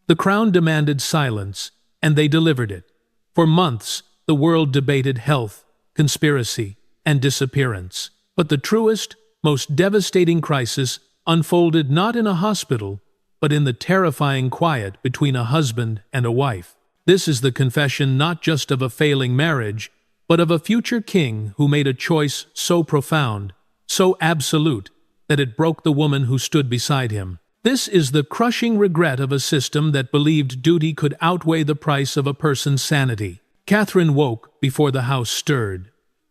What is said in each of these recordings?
The Crown demanded silence, and they delivered it. For months, the world debated health, conspiracy, and disappearance. But the truest, most devastating crisis unfolded not in a hospital, but in the terrifying quiet between a husband and a wife. This is the confession not just of a failing marriage, but of a future king who made a choice so profound, so absolute, that it broke the woman who stood beside him. This is the crushing regret of a system that believed duty could outweigh the price of a person's sanity. Catherine woke before the house stirred.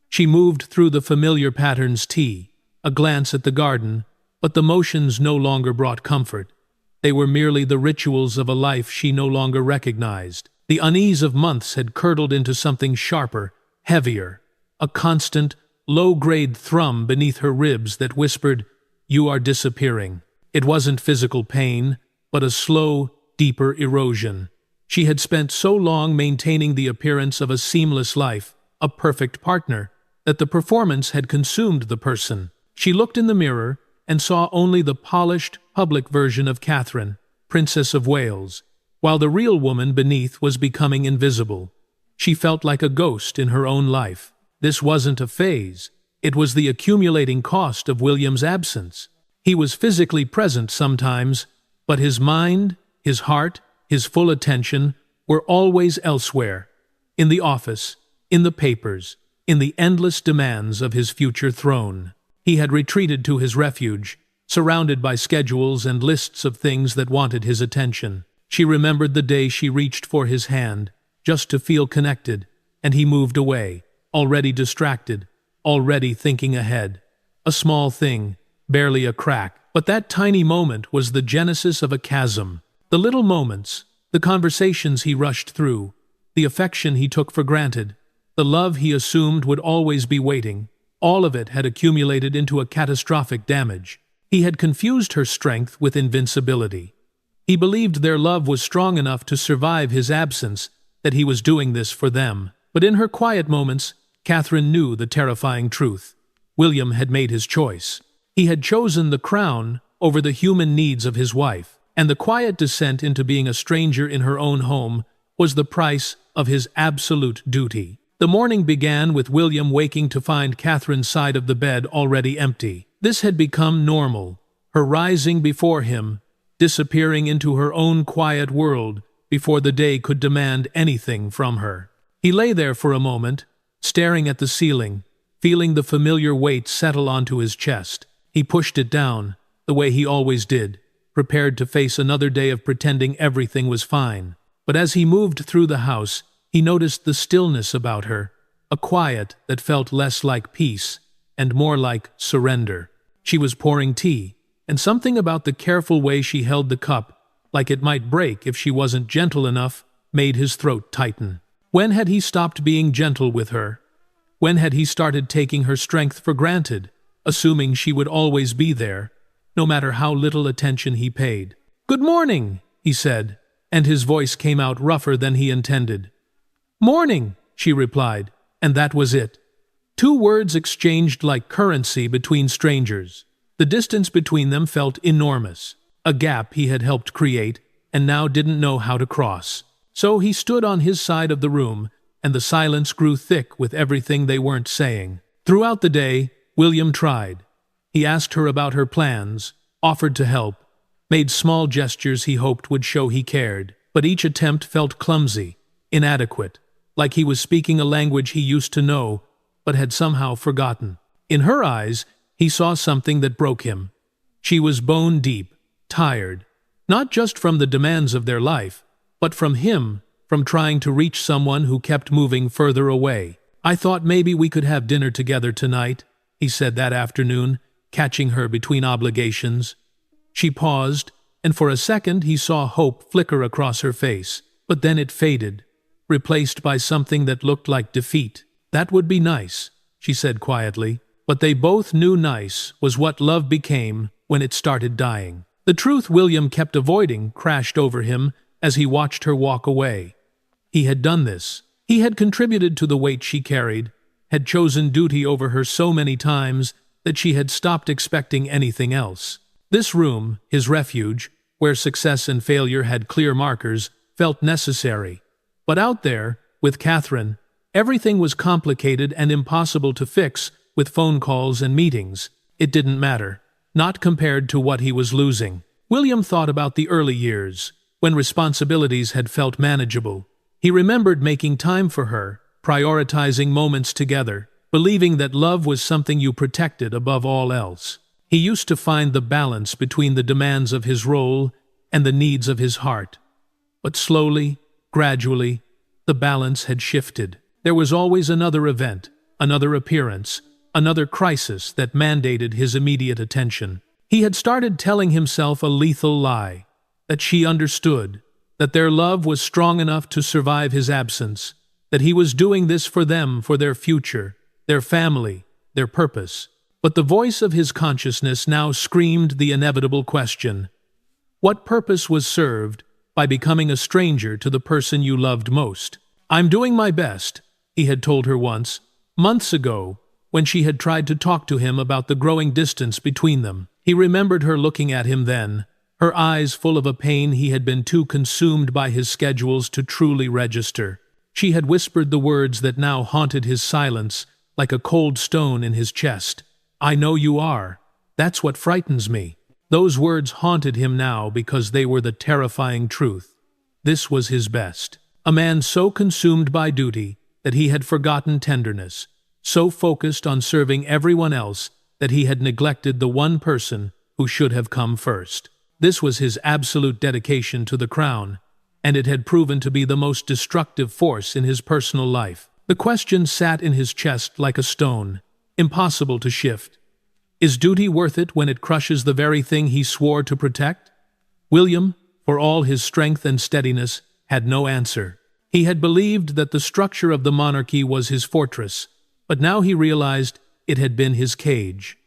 She moved through the familiar patterns: tea, a glance at the garden, but the motions no longer brought comfort. They were merely the rituals of a life she no longer recognized. The unease of months had curdled into something sharper, heavier, a constant, low-grade thrum beneath her ribs that whispered, "You are disappearing." It wasn't physical pain, but a slow, deeper erosion. She had spent so long maintaining the appearance of a seamless life, a perfect partner, that the performance had consumed the person. She looked in the mirror and saw only the polished, public version of Catherine, Princess of Wales, while the real woman beneath was becoming invisible. She felt like a ghost in her own life. This wasn't a phase. It was the accumulating cost of William's absence. He was physically present sometimes, but his mind, his heart, his full attention were always elsewhere, in the office, in the papers, in the endless demands of his future throne. He had retreated to his refuge, surrounded by schedules and lists of things that wanted his attention. She remembered the day she reached for his hand, just to feel connected, and he moved away, already distracted, already thinking ahead. A small thing, barely a crack, but that tiny moment was the genesis of a chasm. The little moments, the conversations he rushed through, the affection he took for granted, the love he assumed would always be waiting, all of it had accumulated into a catastrophic damage. He had confused her strength with invincibility. He believed their love was strong enough to survive his absence, that he was doing this for them. But in her quiet moments, Catherine knew the terrifying truth. William had made his choice. He had chosen the crown over the human needs of his wife, and the quiet descent into being a stranger in her own home was the price of his absolute duty. The morning began with William waking to find Catherine's side of the bed already empty. This had become normal, her rising before him, disappearing into her own quiet world before the day could demand anything from her. He lay there for a moment, staring at the ceiling, feeling the familiar weight settle onto his chest. He pushed it down, the way he always did, prepared to face another day of pretending everything was fine. But as he moved through the house, he noticed the stillness about her, a quiet that felt less like peace and more like surrender. She was pouring tea, and something about the careful way she held the cup, like it might break if she wasn't gentle enough, made his throat tighten. When had he stopped being gentle with her? When had he started taking her strength for granted, assuming she would always be there, no matter how little attention he paid? "Good morning," he said, and his voice came out rougher than he intended. "Morning," she replied, and that was it. 2 words exchanged like currency between strangers. The distance between them felt enormous, a gap he had helped create and now didn't know how to cross. So he stood on his side of the room, and the silence grew thick with everything they weren't saying. Throughout the day, William tried. He asked her about her plans, offered to help, made small gestures he hoped would show he cared, but each attempt felt clumsy, inadequate, like he was speaking a language he used to know, but had somehow forgotten. In her eyes, he saw something that broke him. She was bone-deep, tired, not just from the demands of their life, but from him, from trying to reach someone who kept moving further away. "I thought maybe we could have dinner together tonight," he said that afternoon, catching her between obligations. She paused, and for a second he saw hope flicker across her face, but then it faded, replaced by something that looked like defeat. "That would be nice," she said quietly, but they both knew nice was what love became when it started dying. The truth William kept avoiding crashed over him as he watched her walk away. He had done this. He had contributed to the weight she carried, had chosen duty over her so many times that she had stopped expecting anything else. This room, his refuge, where success and failure had clear markers, felt necessary. But out there, with Catherine, everything was complicated and impossible to fix with phone calls and meetings. It didn't matter, not compared to what he was losing. William thought about the early years, when responsibilities had felt manageable. He remembered making time for her, prioritizing moments together, believing that love was something you protected above all else. He used to find the balance between the demands of his role and the needs of his heart. But slowly, gradually, the balance had shifted. There was always another event, another appearance, another crisis that mandated his immediate attention. He had started telling himself a lethal lie, that she understood, that their love was strong enough to survive his absence, that he was doing this for them, for their future, their family, their purpose. But the voice of his consciousness now screamed the inevitable question: what purpose was served by becoming a stranger to the person you loved most? "I'm doing my best," he had told her once, months ago, when she had tried to talk to him about the growing distance between them. He remembered her looking at him then, her eyes full of a pain he had been too consumed by his schedules to truly register. She had whispered the words that now haunted his silence like a cold stone in his chest. "I know you are. That's what frightens me." Those words haunted him now because they were the terrifying truth. This was his best. A man so consumed by duty that he had forgotten tenderness, so focused on serving everyone else that he had neglected the one person who should have come first. This was his absolute dedication to the crown, and it had proven to be the most destructive force in his personal life. The question sat in his chest like a stone, impossible to shift. Is duty worth it when it crushes the very thing he swore to protect? William, for all his strength and steadiness, had no answer. He had believed that the structure of the monarchy was his fortress, but now he realized it had been his cage.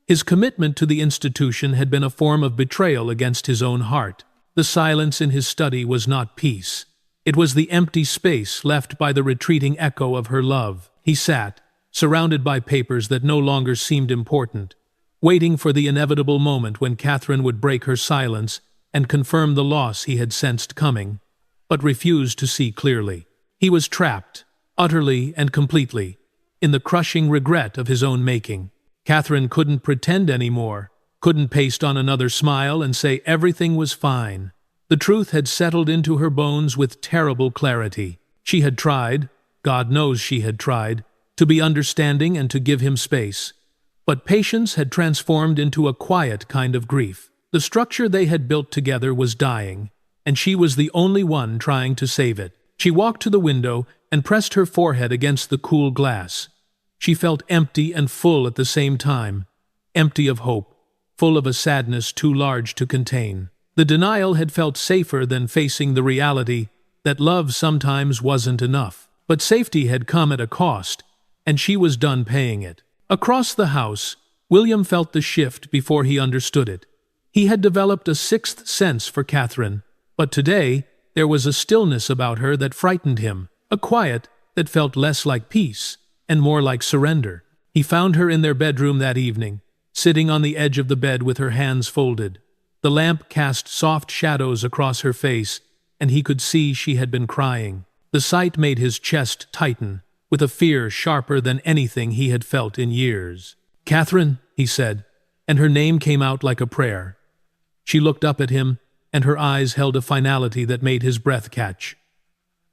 His commitment to the institution had been a form of betrayal against his own heart. The silence in his study was not peace. It was the empty space left by the retreating echo of her love. He sat, surrounded by papers that no longer seemed important, waiting for the inevitable moment when Catherine would break her silence and confirm the loss he had sensed coming, but refused to see clearly. He was trapped, utterly and completely, in the crushing regret of his own making. Catherine couldn't pretend anymore, couldn't paste on another smile and say everything was fine. The truth had settled into her bones with terrible clarity. She had tried, God knows she had tried, to be understanding and to give him space. But patience had transformed into a quiet kind of grief. The structure they had built together was dying, and she was the only one trying to save it. She walked to the window and pressed her forehead against the cool glass. She felt empty and full at the same time, empty of hope, full of a sadness too large to contain. The denial had felt safer than facing the reality that love sometimes wasn't enough. But safety had come at a cost, and she was done paying it. Across the house, William felt the shift before he understood it. He had developed a sixth sense for Catherine, but today there was a stillness about her that frightened him, a quiet that felt less like peace and more like surrender. He found her in their bedroom that evening, sitting on the edge of the bed with her hands folded. The lamp cast soft shadows across her face, and he could see she had been crying. The sight made his chest tighten, with a fear sharper than anything he had felt in years. "Catherine," he said, and her name came out like a prayer. She looked up at him, and her eyes held a finality that made his breath catch.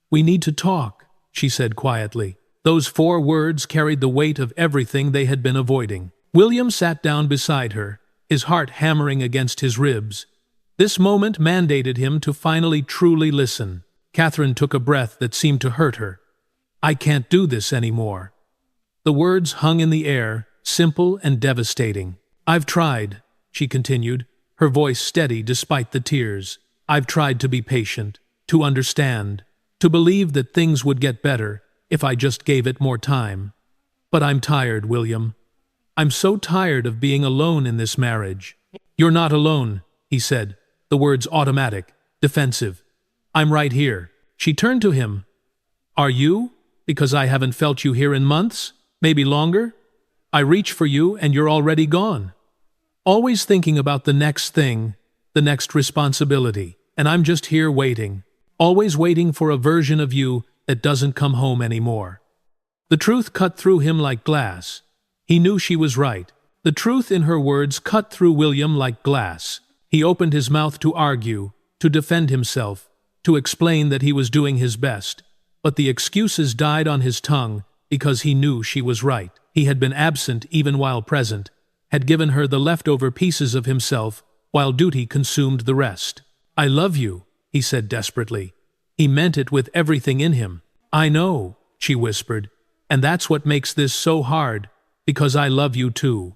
"We need to talk," she said quietly. Those 4 words carried the weight of everything they had been avoiding. William sat down beside her, his heart hammering against his ribs. This moment mandated him to finally truly listen. Catherine took a breath that seemed to hurt her. "I can't do this anymore." The words hung in the air, simple and devastating. "I've tried," she continued, her voice steady despite the tears. "I've tried to be patient, to understand, to believe that things would get better if I just gave it more time. But I'm tired, William. I'm so tired of being alone in this marriage." "You're not alone," he said, the words automatic, defensive. "I'm right here." She turned to him. "Are you? Because I haven't felt you here in months, maybe longer. I reach for you and you're already gone. Always thinking about the next thing, the next responsibility, and I'm just here waiting, always waiting for a version of you that doesn't come home anymore." The truth cut through him like glass. He knew she was right. The truth in her words cut through William like glass. He opened his mouth to argue, to defend himself, to explain that he was doing his best. But the excuses died on his tongue because he knew she was right. He had been absent even while present, had given her the leftover pieces of himself while duty consumed the rest. "I love you," he said desperately. He meant it with everything in him. "I know," she whispered, "and that's what makes this so hard, because I love you too."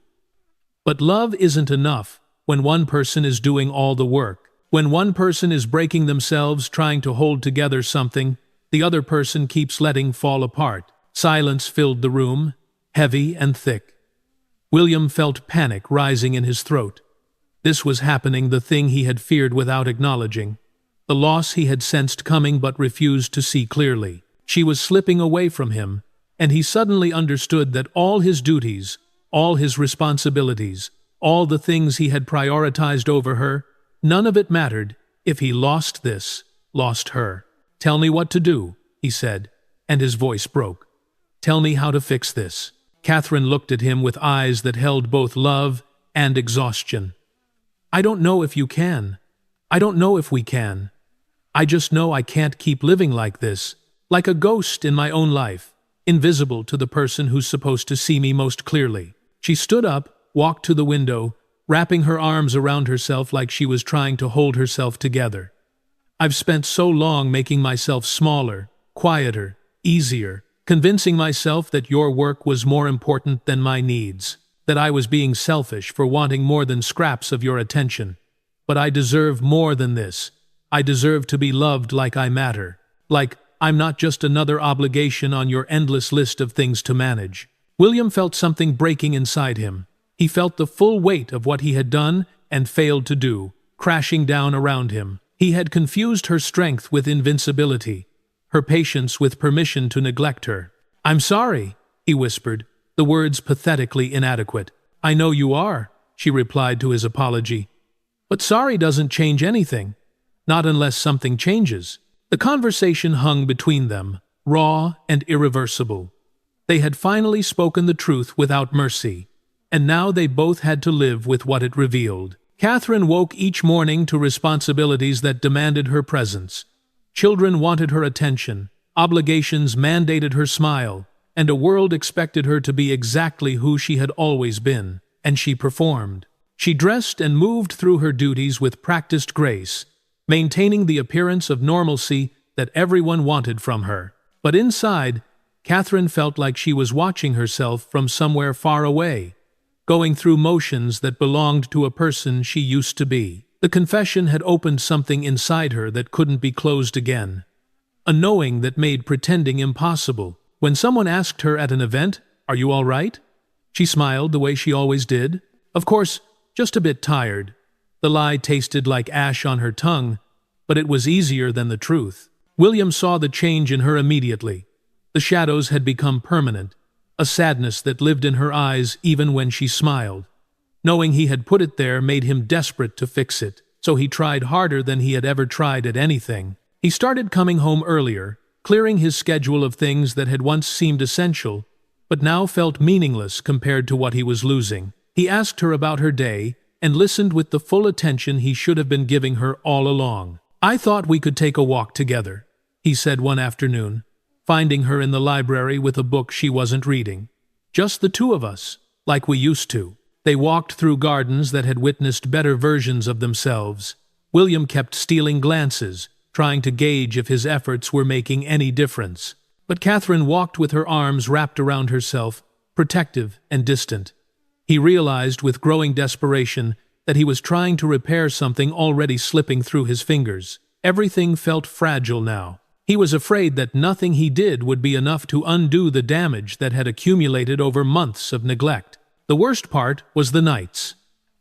But love isn't enough when one person is doing all the work. When one person is breaking themselves trying to hold together something, the other person keeps letting fall apart. Silence filled the room, heavy and thick. William felt panic rising in his throat. This was happening, the thing he had feared without acknowledging. The loss he had sensed coming but refused to see clearly. She was slipping away from him, and he suddenly understood that all his duties, all his responsibilities, all the things he had prioritized over her, none of it mattered if he lost this, lost her. "Tell me what to do," he said, and his voice broke. "Tell me how to fix this." Catherine looked at him with eyes that held both love and exhaustion. "I don't know if you can. I don't know if we can. I just know I can't keep living like this, like a ghost in my own life, invisible to the person who's supposed to see me most clearly." She stood up, walked to the window, wrapping her arms around herself like she was trying to hold herself together. "I've spent so long making myself smaller, quieter, easier, convincing myself that your work was more important than my needs, that I was being selfish for wanting more than scraps of your attention. But I deserve more than this. I deserve to be loved like I matter, like I'm not just another obligation on your endless list of things to manage." William felt something breaking inside him. He felt the full weight of what he had done and failed to do, crashing down around him. He had confused her strength with invincibility, her patience with permission to neglect her. "I'm sorry," he whispered, the words pathetically inadequate. "I know you are," she replied to his apology. "But sorry doesn't change anything, not unless something changes." The conversation hung between them, raw and irreversible. They had finally spoken the truth without mercy, and now they both had to live with what it revealed. Catherine woke each morning to responsibilities that demanded her presence. Children wanted her attention, obligations mandated her smile, and a world expected her to be exactly who she had always been, and she performed. She dressed and moved through her duties with practiced grace, maintaining the appearance of normalcy that everyone wanted from her. But inside, Catherine felt like she was watching herself from somewhere far away, going through motions that belonged to a person she used to be. The confession had opened something inside her that couldn't be closed again. A knowing that made pretending impossible. When someone asked her at an event, "Are you all right?" she smiled the way she always did. Of course, just a bit tired. The lie tasted like ash on her tongue, but it was easier than the truth. William saw the change in her immediately. The shadows had become permanent, a sadness that lived in her eyes even when she smiled. Knowing he had put it there made him desperate to fix it, so he tried harder than he had ever tried at anything. He started coming home earlier, clearing his schedule of things that had once seemed essential, but now felt meaningless compared to what he was losing. He asked her about her day and listened with the full attention he should have been giving her all along. "I thought we could take a walk together," he said one afternoon, finding her in the library with a book she wasn't reading. "Just the two of us, like we used to." They walked through gardens that had witnessed better versions of themselves. William kept stealing glances, trying to gauge if his efforts were making any difference. But Catherine walked with her arms wrapped around herself, protective and distant. He realized with growing desperation that he was trying to repair something already slipping through his fingers. Everything felt fragile now. He was afraid that nothing he did would be enough to undo the damage that had accumulated over months of neglect. The worst part was the nights.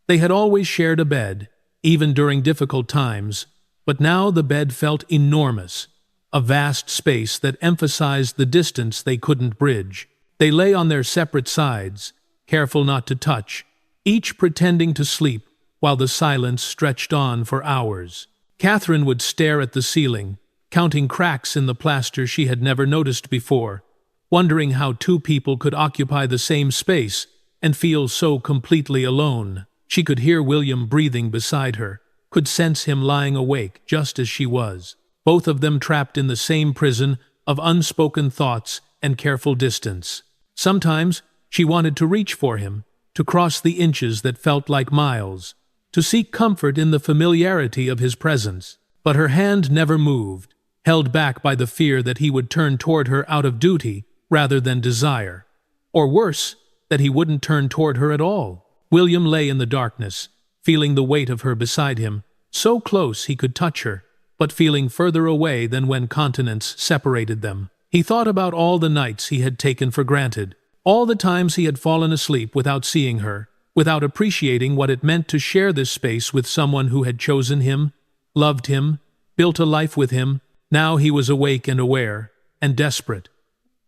They had always shared a bed, even during difficult times, but now the bed felt enormous, a vast space that emphasized the distance they couldn't bridge. They lay on their separate sides, careful not to touch, each pretending to sleep while the silence stretched on for hours. Catherine would stare at the ceiling, counting cracks in the plaster she had never noticed before, wondering how two people could occupy the same space and feel so completely alone. She could hear William breathing beside her, could sense him lying awake just as she was, both of them trapped in the same prison of unspoken thoughts and careful distance. Sometimes she wanted to reach for him, to cross the inches that felt like miles, to seek comfort in the familiarity of his presence. But her hand never moved, held back by the fear that he would turn toward her out of duty rather than desire. Or worse, that he wouldn't turn toward her at all. William lay in the darkness, feeling the weight of her beside him, so close he could touch her, but feeling further away than when continents separated them. He thought about all the nights he had taken for granted, all the times he had fallen asleep without seeing her, without appreciating what it meant to share this space with someone who had chosen him, loved him, built a life with him. Now he was awake and aware, and desperate.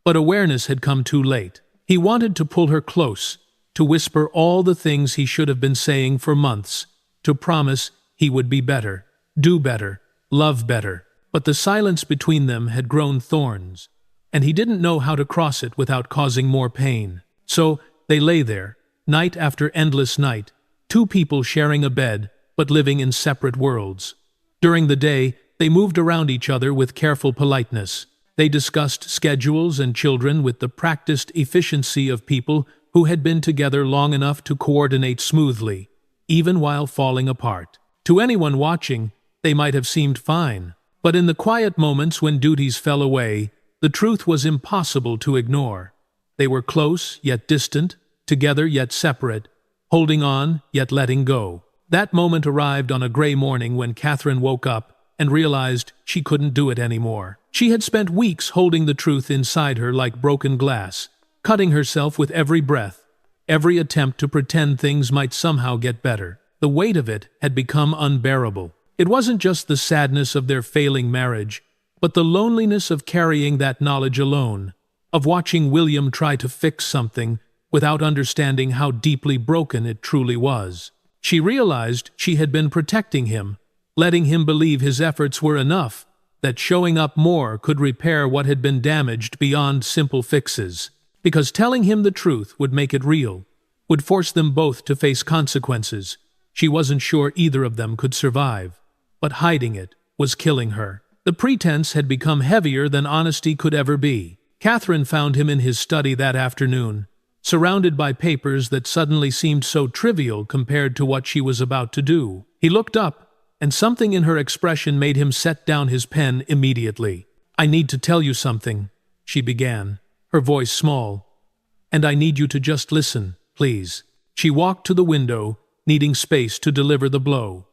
But awareness had come too late. He wanted to pull her close, to whisper all the things he should have been saying for months, to promise he would be better, do better, love better. But the silence between them had grown thorns, and he didn't know how to cross it without causing more pain. So they lay there, night after endless night, two people sharing a bed, but living in separate worlds. During the day, they moved around each other with careful politeness. They discussed schedules and children with the practiced efficiency of people who had been together long enough to coordinate smoothly, even while falling apart. To anyone watching, they might have seemed fine, but in the quiet moments when duties fell away, the truth was impossible to ignore. They were close yet distant, together yet separate, holding on yet letting go. That moment arrived on a gray morning when Catherine woke up and realized she couldn't do it anymore. She had spent weeks holding the truth inside her like broken glass, cutting herself with every breath, every attempt to pretend things might somehow get better. The weight of it had become unbearable. It wasn't just the sadness of their failing marriage, but the loneliness of carrying that knowledge alone, of watching William try to fix something without understanding how deeply broken it truly was. She realized she had been protecting him, letting him believe his efforts were enough, that showing up more could repair what had been damaged beyond simple fixes. Because telling him the truth would make it real, would force them both to face consequences. She wasn't sure either of them could survive, but hiding it was killing her. The pretense had become heavier than honesty could ever be. Catherine found him in his study that afternoon, surrounded by papers that suddenly seemed so trivial compared to what she was about to do. He looked up, and something in her expression made him set down his pen immediately. "I need to tell you something," she began, her voice small. "And I need you to just listen, please." She walked to the window, needing space to deliver the blow.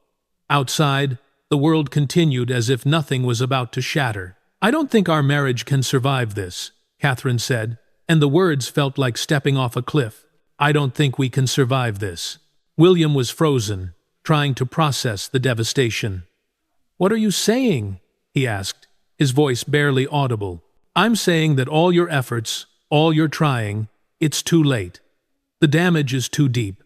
Outside, the world continued as if nothing was about to shatter. "I don't think our marriage can survive this," Catherine said, and the words felt like stepping off a cliff. "I don't think we can survive this." William was frozen, trying to process the devastation. "What are you saying?" he asked, his voice barely audible. "I'm saying that all your efforts, all your trying, it's too late. The damage is too deep.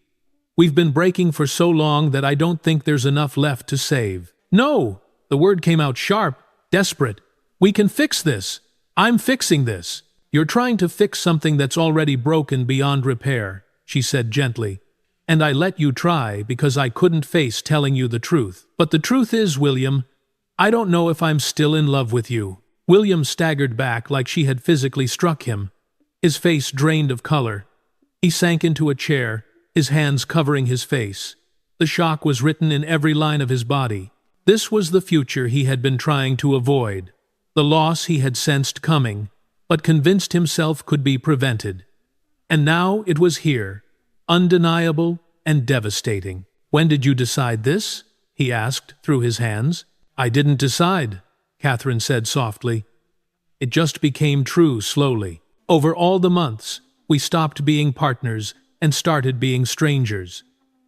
We've been breaking for so long that I don't think there's enough left to save." "No!" The word came out sharp, desperate. "We can fix this. I'm fixing this." "You're trying to fix something that's already broken beyond repair," she said gently. "And I let you try because I couldn't face telling you the truth. But the truth is, William, I don't know if I'm still in love with you." William staggered back like she had physically struck him, his face drained of color. He sank into a chair, his hands covering his face. The shock was written in every line of his body. This was the future he had been trying to avoid, the loss he had sensed coming, but convinced himself could be prevented. And now it was here, undeniable and devastating. "When did you decide this?" he asked through his hands. "I didn't decide," Catherine said softly. "It just became true slowly. Over all the months, we stopped being partners and started being strangers.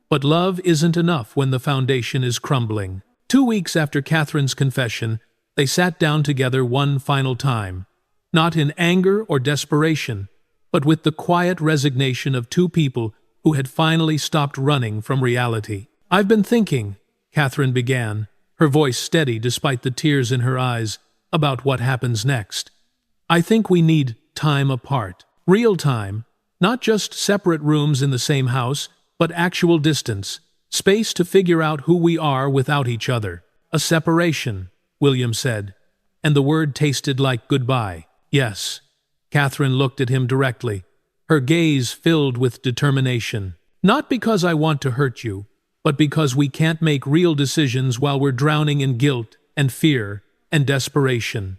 But love isn't enough when the foundation is crumbling." 2 weeks after Catherine's confession, they sat down together one final time, not in anger or desperation, but with the quiet resignation of two people who had finally stopped running from reality. "I've been thinking," Catherine began, her voice steady despite the tears in her eyes, "about what happens next. I think we need time apart. Real time, not just separate rooms in the same house, but actual distance, space to figure out who we are without each other. A separation," William said, and the word tasted like goodbye. "Yes." Catherine looked at him directly, her gaze filled with determination. "Not because I want to hurt you, but because we can't make real decisions while we're drowning in guilt and fear and desperation.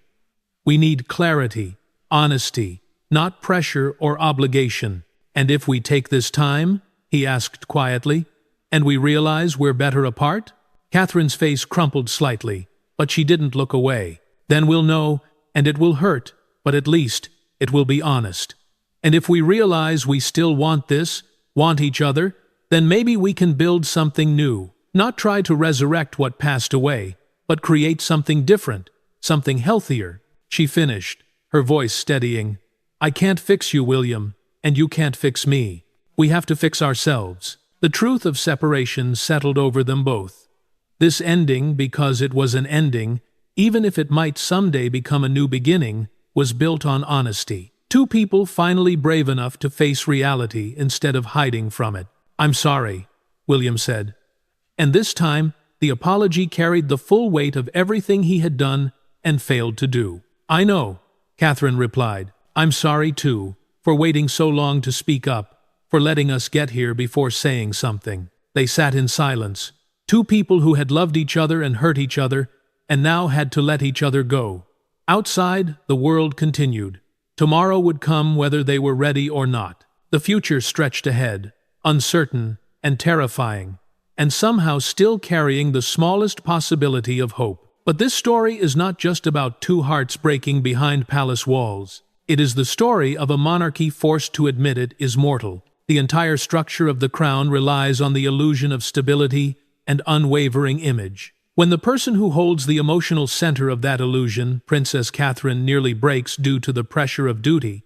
We need clarity, honesty, not pressure or obligation. And if we take this time," he asked quietly, "and we realize we're better apart?" Catherine's face crumpled slightly, but she didn't look away. "Then we'll know, and it will hurt, but at least it will be honest. And if we realize we still want this, want each other, then maybe we can build something new, not try to resurrect what passed away, but create something different, something healthier," she finished, her voice steadying. "I can't fix you, William, and you can't fix me. We have to fix ourselves." The truth of separation settled over them both. This ending, because it was an ending, even if it might someday become a new beginning, was built on honesty. Two people finally brave enough to face reality instead of hiding from it. "I'm sorry," William said. And this time, the apology carried the full weight of everything he had done and failed to do. "I know," Catherine replied. "I'm sorry, too, for waiting so long to speak up, for letting us get here before saying something." They sat in silence, two people who had loved each other and hurt each other, and now had to let each other go. Outside, the world continued. Tomorrow would come whether they were ready or not. The future stretched ahead, uncertain and terrifying, and somehow still carrying the smallest possibility of hope. But this story is not just about two hearts breaking behind palace walls. It is the story of a monarchy forced to admit it is mortal. The entire structure of the crown relies on the illusion of stability and unwavering image. When the person who holds the emotional center of that illusion, Princess Catherine, nearly breaks due to the pressure of duty,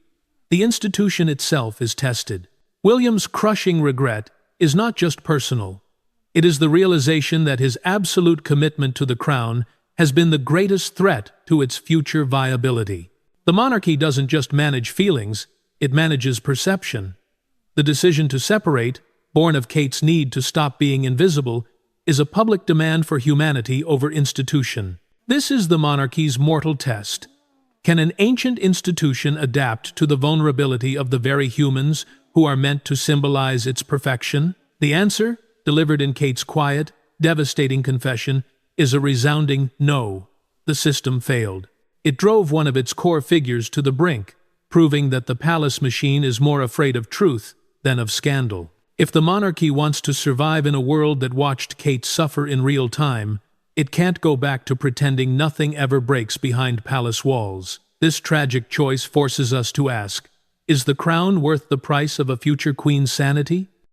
the institution itself is tested. William's crushing regret is not just personal. It is the realization that his absolute commitment to the crown has been the greatest threat to its future viability. The monarchy doesn't just manage feelings, it manages perception. The decision to separate, born of Kate's need to stop being invisible, is a public demand for humanity over institution. This is the monarchy's mortal test. Can an ancient institution adapt to the vulnerability of the very humans who are meant to symbolize its perfection? The answer, delivered in Kate's quiet, devastating confession, is a resounding no. The system failed. It drove one of its core figures to the brink, proving that the palace machine is more afraid of truth than of scandal. If the monarchy wants to survive in a world that watched Kate suffer in real time, it can't go back to pretending nothing ever breaks behind palace walls. This tragic choice forces us to ask, is the crown worth the price of a future queen's sanity?